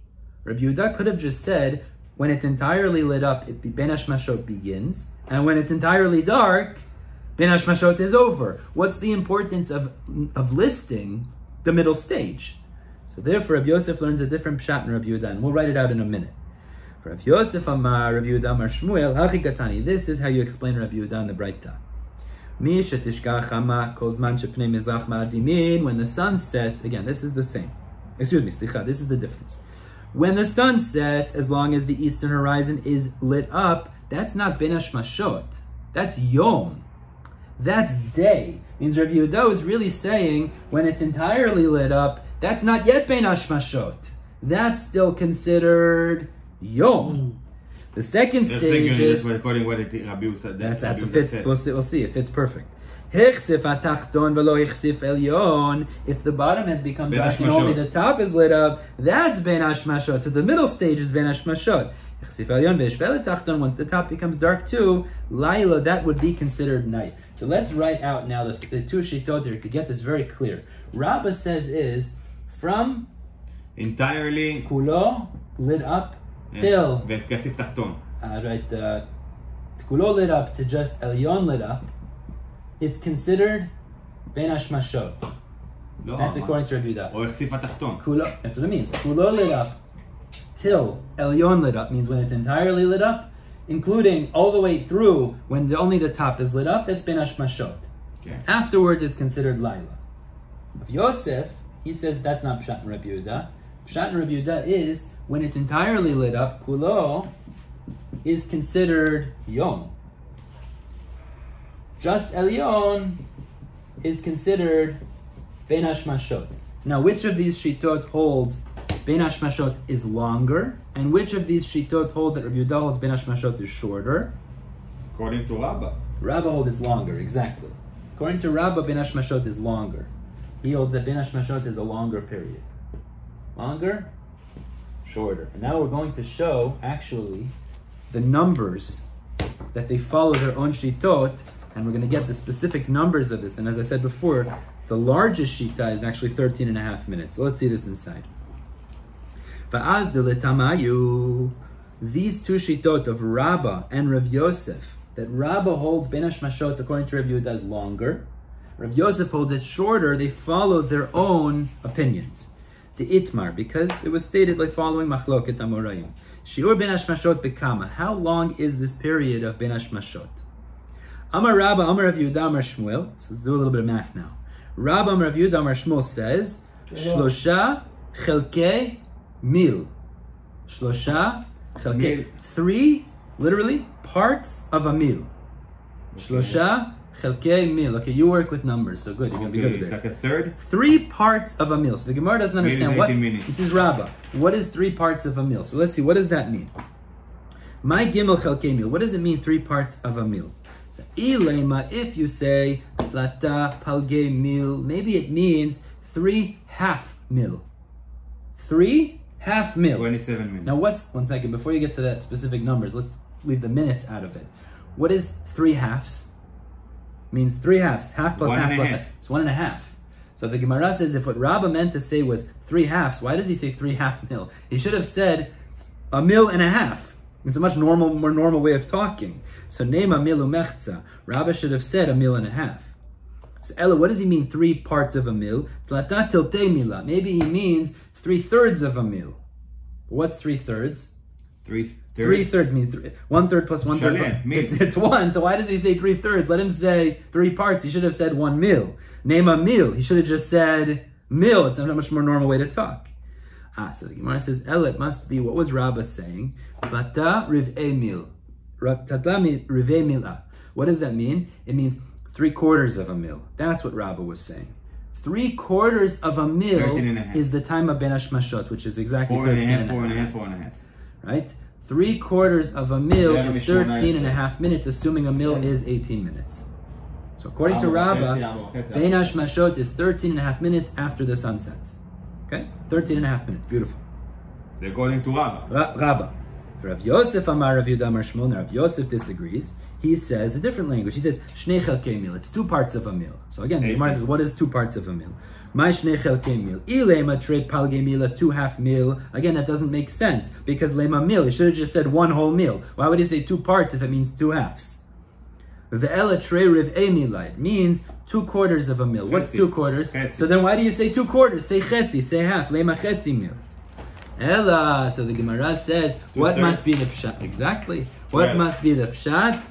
Rabbi Yehuda could have just said, when it's entirely lit up, bein hashmashot begins, and when it's entirely dark, bein hashmashot is over. What's the importance of listing the middle stage? So therefore, Rabbi Yosef learns a different pshat in Rabbi Yehuda, and we'll write it out in a minute. For Rabbi Yosef Amar, Rabbi Yehuda Amar Shmuel, Hachikatani. This is how you explain Rabbi Yehuda in the Braita. Mi shetishkach hama kol zman shepnei mizrach ma'adimin. When the sun sets, again, this is the same. Excuse me, slicha, this is the difference. When the sun sets, as long as the eastern horizon is lit up, that's not bein hashmashot. That's Yom. That's day. Means Rabbi Yehuda is really saying, when it's entirely lit up, that's not yet bein hashmashot. That's still considered Yom. The second stage is, according to what Rabbi said. That's a fit. We'll see. It fits perfect. If the bottom has become dark and only the top is lit up, that's bein hashmashot. So the middle stage is bein hashmashot. Once the top becomes dark too, Laila, that would be considered night. So let's write out now the two shitot here to get this very clear. Rabbah says is from entirely kulo lit up till Kulo lit up to just Elyon lit up, it's considered bein hashmashot. That's according to R Yehuda. או החשיף התחתון. That's what it means. Kulo lit up till Elyon lit up means when it's entirely lit up, including all the way through when only the top is lit up, that's bein hashmashot. Okay. Afterwards is considered Laila. Of Yosef, he says that's not pshat and Reb Yehuda. Pshat and Reb Yehuda is when it's entirely lit up, Kulo is considered Yom. Just Elyon is considered bein hashmashot. Now, which of these shitot holds bein hashmashot is longer, and which of these shitot hold that Reb Yehuda holds bein hashmashot is shorter? According to Rabbah. Rabbah holds it's longer, exactly. According to Rabbah, bein hashmashot is longer. He holds that bein hashmashot is a longer period. Longer, shorter. And now we're going to show, actually, the numbers that they follow their own shitot, and we're going to get the specific numbers of this. And as I said before, the largest shita is actually 13 and a half minutes. So let's see this inside. Va'az deletamayu, these two shitot of Rabbah and Rav Yosef, that Rabbah holds bein hashmashot according to Rav Yehuda is longer, Rav Yosef holds it shorter, they follow their own opinions. The itmar, because it was stated like following machloket amoraim. Shiur bein hashmashot bekama. How long is this period of bein hashmashot? Amar Rabba, Amar Rav Yehuda, Amar Shmuel. So let's do a little bit of math now. Rabba, Amar Rav Yehuda, Amar Shmuel says, Shlosha chelkei mil. Shlosha chelkei. 3, literally, parts of a mil. Shlosha chelkei mil. Okay, you work with numbers, so good. You're going to be good at this. It's like a third? 3 parts of a meal. So the Gemara doesn't understand what. This is Rabbah. What is 3 parts of a meal? So let's see. What does that mean? My gimel chelkei mil. What does it mean? 3 parts of a meal. So ilema, if you say flata palgei mil, maybe it means 3 half mil. 3 half mil. 27 minutes. Now what's 1 second before you get to that specific numbers? Let's leave the minutes out of it. What is 3 halves? Means 3 halves. Half plus half plus half. It's 1.5. So the Gemara says if what Rabbah meant to say was 3 halves, why does he say 3 half mil? He should have said 1.5 mil. It's a much more normal way of talking. So name a milu mechza. Rabbah should have said 1.5 mil. So Ella, what does he mean 3 parts of a mil? Tlata tiltei mila. Maybe he means 3/3 of a mil. What's 3/3? 3/3 means 1/3 plus 1/3. It's 1. So why does he say 3/3? Let him say 3 parts. He should have said 1 mil. Name a mil. He should have just said mil. It's a much more normal way to talk. So the Gemara says, Ella, it must be, what was Rabbah saying? Bata riv'e mil. Riv'e mila. What does that mean? It means 3/4 of a mil. That's what Rabbah was saying. 3/4 of a mil is the time of bein hashmashot, which is exactly 13 and a half. 4.5. Right? 3/4 of a mil is 13 and a half minutes, assuming a mil is 18 minutes. So according to Rabbah, bein hashmashot is 13 and a half minutes after the sun sets. Okay? 13 and a half minutes. Beautiful. According to Rabbah. Rabbah. For Rav Yosef Amar Rav Yehuda Amar Shmuel, Rav Yosef disagrees. He says a different language. He says shnei chelkei mil. It's 2 parts of a mil. So again, the Gemara says, what is 2 parts of a mil? My shnei chelkei mil. Ilema tre palgei mila 2 half mil. Again, that doesn't make sense because lema mil. He should have just said 1 whole mil. Why would he say 2 parts if it means 2 halves? Ve'ela tre riv'ei mila. It means 2/4 of a mil. What's 2/4? So then why do you say 2/4? Say chetzi. Say half. Lema chetzi mil. Ella. So the Gemara says, what must be the pshat? Exactly. What must be the pshat?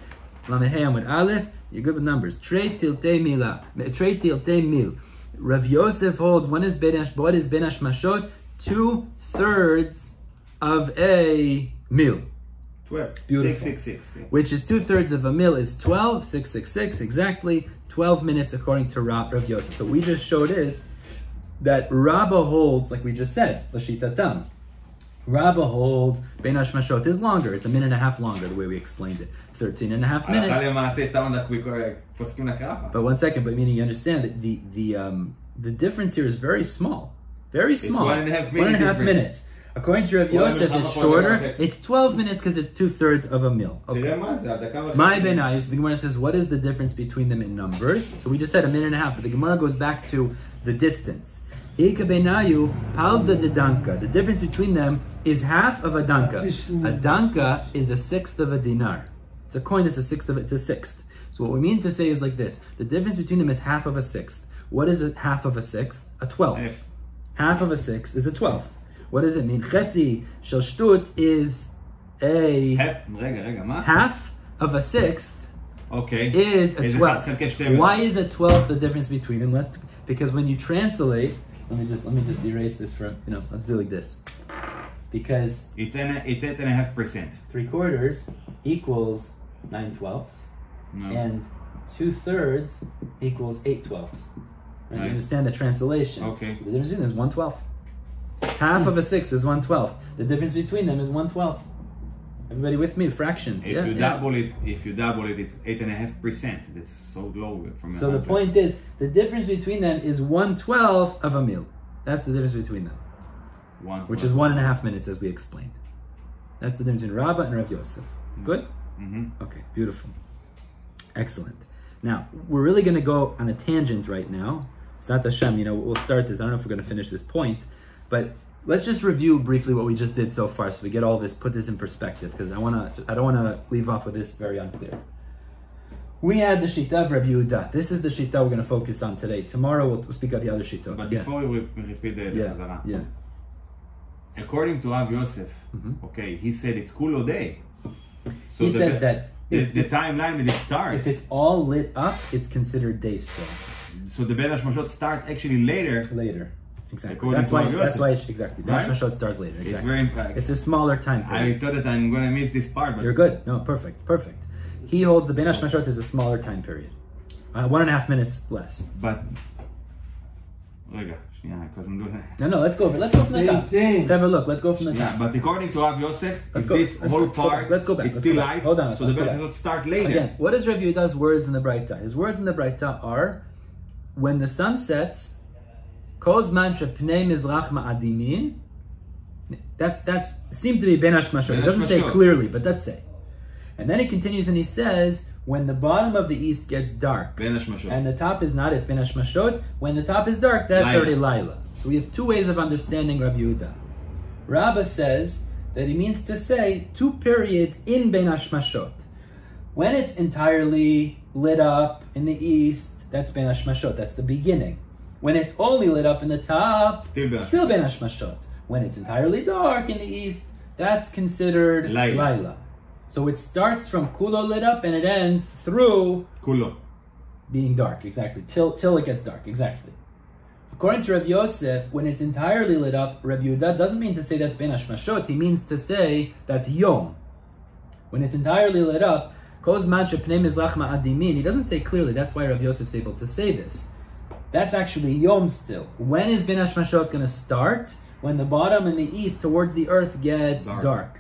Lamehei Amud Aleph. You're good with numbers. Trei tiltei mila. Trei tiltei mil. Rav Yosef holds what is bein hashmashot? 2/3 of a mil. 12. Beautiful. 666. Which is 2/3 of a mil is 12. 666 exactly. 12 minutes according to Rav Yosef. So we just showed is that Rabbah holds, like we just said, l'shita tam. Rabbah holds bein hashmashot is longer. It's 1.5 minutes longer, the way we explained it. 13 and a half minutes. But 1 second, but meaning you understand that the difference here is very small. Very small. It's 1.5 minutes. According to Rav Yosef, it's shorter. It's 12 minutes because it's 2/3 of a mil. Okay. My benayus, the Gemara says, what is the difference between them in numbers? So we just said 1.5 minutes, but the Gemara goes back to the distance. The difference between them is half of a danka. A danka is a sixth of a dinar. It's a coin that's a sixth of it. It's a sixth. So what we mean to say is like this. The difference between them is half of a sixth. What is a half of a sixth? A 12th. Half of a sixth is a 12th. What does it mean? Chetzi shel shtut is a half of a sixth. Okay. Is a 12th. Why is a 12th the difference between them? Because when you translate, let me just erase this from, let's do like this. Because it's 8.5%. 3/4 equals 9/12, and 2/3 equals 8/12. Right? You understand the translation? Okay. So the difference between them is 1/12. Half of a sixth is 1/12. The difference between them is 1/12. Everybody with me? Fractions. If you double it, it's 8.5%. That's so low from. So the point is, the difference between them is 1/12 of a meal. That's the difference between them. Which is 1.5 minutes, as we explained. That's the difference between Rabbah and Rav Yosef. Good? Mm-hmm. Okay, beautiful. Excellent. Now, we're really going to go on a tangent right now. Zat Hashem, we'll start this. I don't know if we're going to finish this point, but let's just review briefly what we just did so far so we get all this, put this in perspective, because I don't want to leave off with this very unclear. We had the shita of Rabbi Yehuda. This is the shita we're going to focus on today. Tomorrow we'll speak about the other shita. But before we repeat the Chazara. Yeah. According to Rav Yosef, okay, he said it's kulo day. So he says that the timeline that it starts. If it's all lit up, it's considered day still. So the bein hashmashot start actually later. Later, exactly. According That's why exactly. Bein hashmashot starts later. Exactly. It's very important. It's a smaller time period. I thought that I'm gonna miss this part, but you're good. No, perfect. He holds the bein hashmashot is a smaller time period, 1.5 minutes less. But because I'm doing No, let's go from the top. Have a look. Let's go from the top. Yeah, but according to Rav Yosef, this whole part, let's go back. It's still light. Hold on. So the bein hashmashot start later. Again, what is Rabbi Yehuda's words in the Braita? His words in the Braita are, when the sun sets, kol zman shepnei mizrach ma'adimin. That's seems to be bein hashmashot. It doesn't say clearly, but let's say. And then he continues and he says, when the bottom of the east gets dark, and the top is not, it's bein hashmashot. When the top is dark, that's already Laila. So we have two ways of understanding Rabbi Yehuda. Rabbah says that he means to say 2 periods in bein hashmashot. When it's entirely lit up in the east, that's bein hashmashot. That's the beginning. When it's only lit up in the top, still bein hashmashot. When it's entirely dark in the east, that's considered Laila. So it starts from kulo lit up and it ends through kulo being dark, exactly, till it gets dark, exactly. According to Rav Yosef, when it's entirely lit up, Rabbi Yehuda doesn't mean to say that's bein hashmashot. He means to say that's yom. When it's entirely lit up, kol zman shepnei mizrach ma'adimin. He doesn't say clearly. That's why Rav Yosef's able to say this. That's actually yom still. When is bein hashmashot going to start? When the bottom in the east towards the earth gets dark.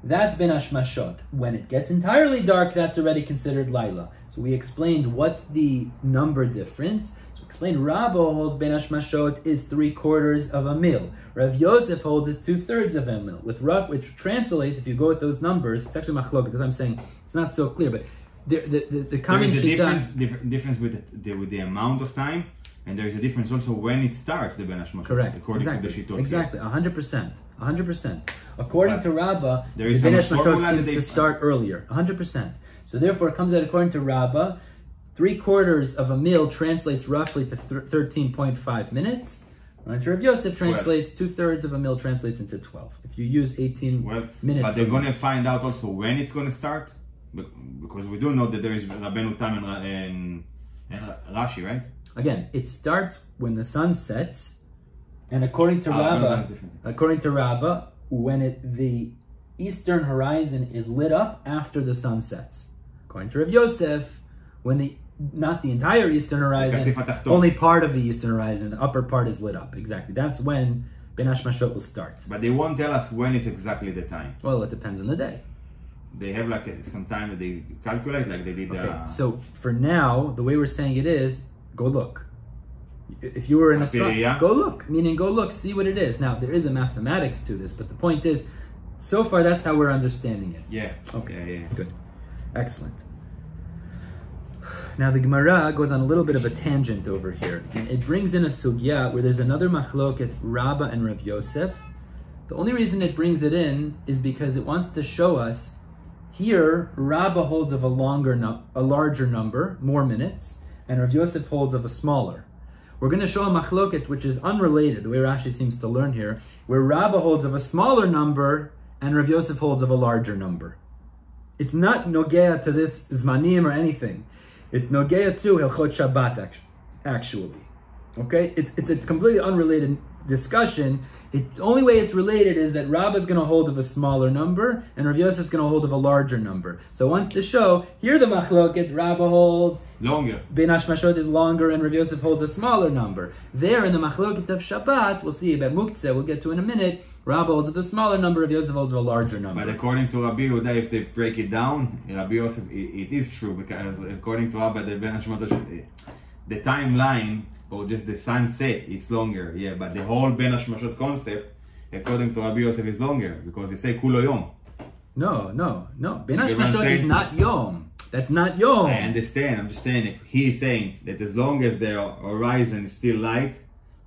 That's bein hashmashot. When it gets entirely dark, that's already considered Laila. So we explained what's the number difference. So we explained Rabbah holds bein hashmashot is 3/4 of a mil. Rav Yosef holds is 2/3 of a mil. Which translates, if you go with those numbers, it's actually machlok, because I'm saying it's not so clear, but the common shita... difference with the amount of time. And there is a difference also when it starts, the bein hashmashot. Correct. According to the shitot. Exactly. 100%. 100%. According to Rabbah, the bein hashmashot seems to start earlier. 100%. So therefore, it comes out according to Rabbah, 3/4 of a meal translates roughly to 13.5 minutes. According to Rav Yosef, translates 2/3 of a meal translates into 12. If you use 18 minutes. But they're going to find out also when it's going to start, because we do know that there is Rabbeinu Tam and Rashi, right? Again, it starts when the sun sets, and according to Rabbah, when the eastern horizon is lit up after the sun sets. According to Rav Yosef, when not the entire eastern horizon, only part of the eastern horizon, the upper part is lit up. Exactly. That's when bein hashmashot will start. But they won't tell us when it's exactly the time. Well, it depends on the day. They have some time that they calculate, like they did. Okay, so for now, the way we're saying it is, go look. If you were in a go look, meaning go look, see what it is. Now, there is a mathematics to this, but the point is, so far that's how we're understanding it. Yeah. Okay, yeah. Good. Excellent. Now, the Gemara goes on a little bit of a tangent over here. And it brings in a sugya where there's another machloket, Rabbah and Rav Yosef, The only reason it brings it in is because it wants to show us here Rabbah holds of a larger number, more minutes, and Rav Yosef holds of a smaller. We're going to show a machloket which is unrelated, the way Rashi seems to learn here, where Rabbah holds of a smaller number and Rav Yosef holds of a larger number. It's not nogea to this zmanim or anything. It's nogea to Hilchot Shabbat actually. Okay? It's a completely unrelated discussion. The only way it's related is that Rabbah is going to hold of a smaller number and Rav Yosef is going to hold of a larger number. So it wants to show, here the machloket, Rabbah holds longer. Bein hashmashot is longer and Rav Yosef holds a smaller number. There in the machloket of Shabbat, we'll see about muktzeh, we'll get to in a minute, Rabbah holds of a smaller number, Rav Yosef holds of a larger number. But according to Rabbi Yehuda, if they break it down, Rabbi Yosef, it is true, because according to Rabbi, the bein hashmashot, the timeline, or just the sunset, it's longer, yeah, but the whole bein hashmashot concept, according to Rabbi Yosef, is longer, because they say kulo yom. No. Bein hashmashot is not yom. That's not yom. I understand, I'm just saying, he's saying that as long as the horizon is still light,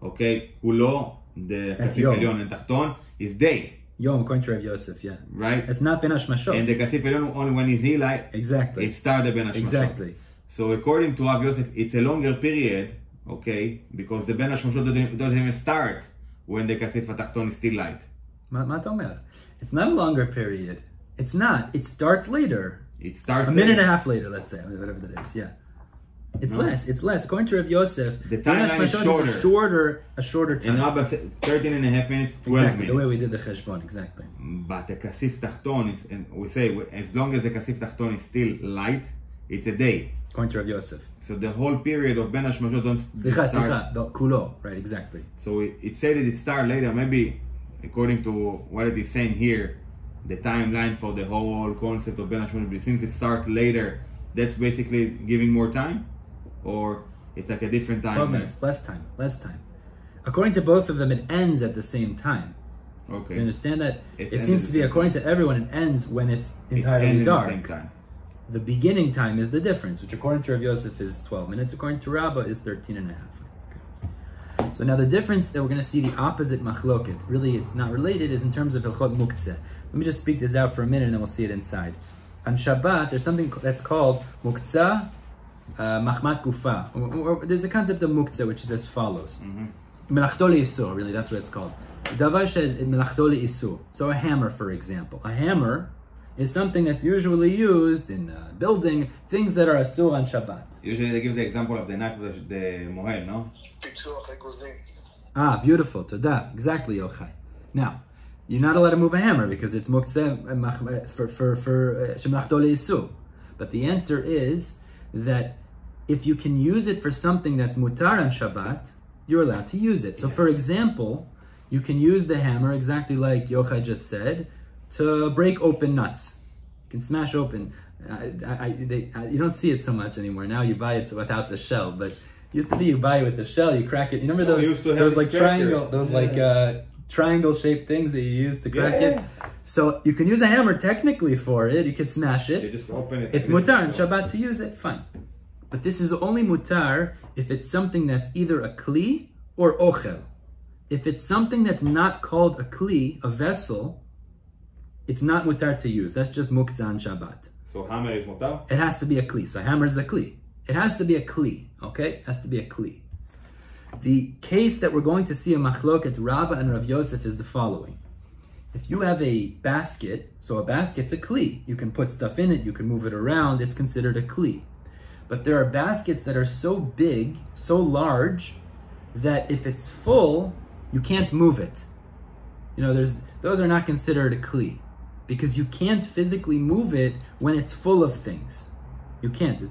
okay, kulo, the kasif elyon and tachton, is day. Yom, according to Rav Yosef, yeah. Right? It's not bein hashmashot. And the kasif elyon, only when it's light, exactly. It started bein hashmashot. Exactly. So according to Rav Yosef, it's a longer period, okay, because the bein hashmashot doesn't even start when the kasif atachton is still light. Ma tomer. It's not a longer period. It's not. It starts later. It starts a minute and a half later, let's say, whatever that is. Yeah. It's less. It's less. According to Rav Yosef, the timeline is shorter. A shorter time. And Rabbi said 13 and a half minutes, 12 exactly, minutes. The way we did the cheshbon, exactly. But the kasif tachton is, and we say, as long as the kasif tachton is still light, it's a day. According to Rav Yosef. So the whole period of bein hashmashot don't start. Kulo, right, exactly. So it said that it started later, maybe according to what it is saying here, the timeline for the whole concept of bein hashmashot, since it starts later, that's basically giving more time? Or it's like a different time? 12 minutes, less time. According to both of them, it ends at the same time. Okay. You understand that? It seems to be, according to everyone, it ends when it's entirely dark. At the same time. The beginning time is the difference, which according to Rav Yosef is 12 minutes, according to Rabbah is 13 and a half. Okay. So now the difference that we're going to see, the opposite machloket, really it's not related, is in terms of Hilchot Muktzeh. Let me just speak this out for a minute and then we'll see it inside. On Shabbat, there's something that's called Muktzah Machmat Gufa. There's a concept of Muktzeh which is as follows. Melachto le'isur, really, that's what it's called. Davar melachto le'isur. So a hammer, for example. A hammer is something that's usually used in building things that are asur on Shabbat. Usually they give the example of the knife of the mohel, no? Beautiful. Toda. Exactly, Yochai. Now, you're not allowed to move a hammer because it's muktzeh for shemlachto le'isur. But the answer is that if you can use it for something that's mutar on Shabbat, you're allowed to use it. So, for example, you can use the hammer exactly like Yochai just said, to break open nuts. You can smash open. You don't see it so much anymore. Now you buy it without the shell, but used to be you buy it with the shell, you crack it. You remember those like triangle shaped things that you use to crack it? So you can use a hammer technically for it. You could smash it. You just open it. It's mutar on Shabbat to use it. Fine. But this is only mutar if it's something that's either a kli or ochel. If it's something that's not called a kli, a vessel, it's not mutar to use. That's just muktzah on Shabbat. So hammer is mutar? It has to be a kli. So hammer is a kli. It has to be a kli. Okay? It has to be a kli. The case that we're going to see in Machloket Rabbah and Rav Yosef is the following. If you have a basket, so a basket's a kli. You can put stuff in it, you can move it around, it's considered a kli. But there are baskets that are so big, so large, that if it's full, you can't move it. You know, those are not considered a kli. Because you can't physically move it when it's full of things. You can't.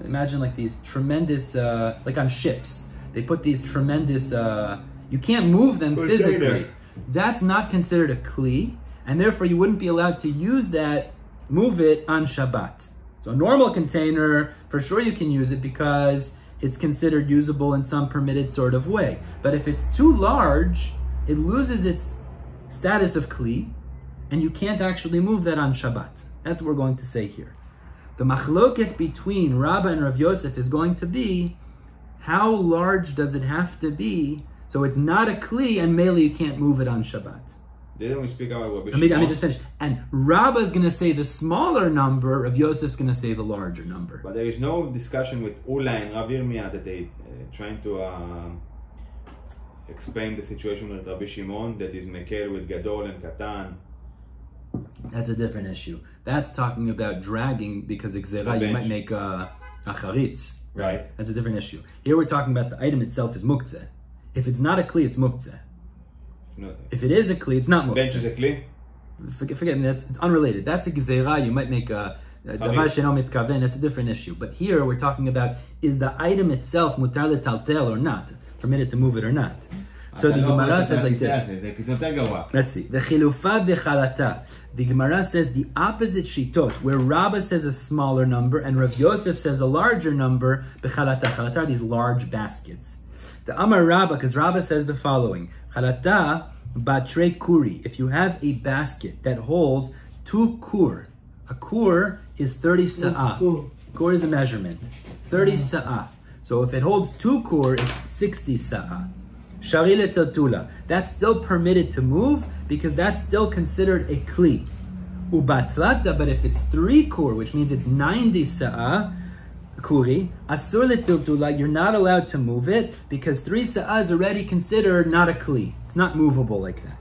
Imagine like these tremendous, like on ships, they put these tremendous, you can't move them physically. That's not considered a kli, and therefore you wouldn't be allowed to use that, move it on Shabbat. So a normal container, for sure you can use it because it's considered usable in some permitted sort of way. But if it's too large, it loses its status of kli, and you can't actually move that on Shabbat. That's what we're going to say here. The machloket between Rabbah and Rav Yosef is going to be, how large does it have to be so it's not a kli and mainly you can't move it on Shabbat? Didn't we speak about what Let me just finish. And Rabbah is going to say the smaller number, Rav Yosef's going to say the larger number. But there is no discussion with Ula and Rav Yirmiyah that they trying to explain the situation with Rabbi Shimon that is Mekel with Gadol and Katan. That's a different issue. That's talking about dragging because Gzera, you might make a charitz. Right? That's a different issue. Here we're talking about the item itself is muktzeh. If it's not a kli, it's muktzeh. No. If it is a kli, it's not muktzeh. Bench is a kli? Forget me, it's unrelated. That's a gzeira, you might make a davar she'eno mitkaven, that's a different issue. But here we're talking about, is the item itself mutar letaltel or not? Permitted to move it or not? So the Gemara says like this. Let's see. The chilufa bechalata. The Gemara says the opposite shitot, where Rabbah says a smaller number and Rav Yosef says a larger number, bechalata. Chalata are these large baskets. The Amar Rabbah, because Rabbah says the following. Chalata batre kuri. If you have a basket that holds 2 kur, a kur is 30 sa'ah. Kur is a measurement. 30 sa'ah. So if it holds 2 kur, it's 60 sa'ah. Sharilet Tula. That's still permitted to move because that's still considered a kli. Ubatlata, but if it's 3 kur, which means it's 90 sa'ah, kuri, asur letiltula, you're not allowed to move it because 3 sa'ah is already considered not a kli. It's not movable like that.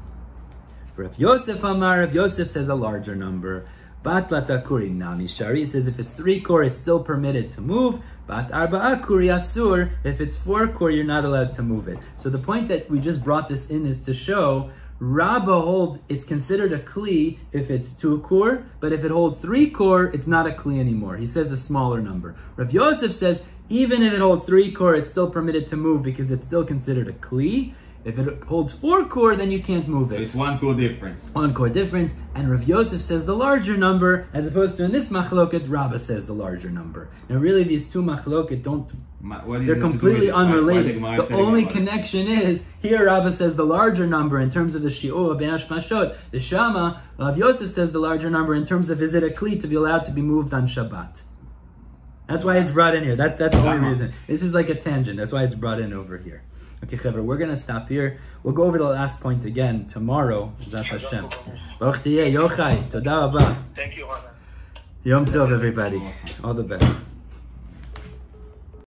For if Yosef Amar, if Yosef says a larger number, batlata kuri nami shari, says if it's 3 kur, it's still permitted to move. Bat arba'a kuri asur, if it's 4 kur, you're not allowed to move it. So the point that we just brought this in is to show Rabbah holds it's considered a kli if it's 2 kur, but if it holds 3 kur, it's not a kli anymore. He says a smaller number. Rav Yosef says even if it holds 3 kur, it's still permitted to move because it's still considered a kli. If it holds 4 kur, then you can't move it. So it's 1 kur difference. 1 kur difference. And Rav Yosef says the larger number, as opposed to in this machloket, Rabbah says the larger number. Now really these two machloket they're completely unrelated. The only connection is, here Rabbah says the larger number in terms of the shi'ur, bein hashmashot. The Shama, Rav Yosef says the larger number in terms of is it a kli to be allowed to be moved on Shabbat. That's why it's brought in here. That's the only reason. This is like a tangent. That's why it's brought in over here. Okay, Chaver, we're going to stop here. We'll go over the last point again tomorrow. Zat Hashem. Baruch tiyeh, Yochai. Toda rabba. Thank you, Hana. Yom Tov, everybody. All the best.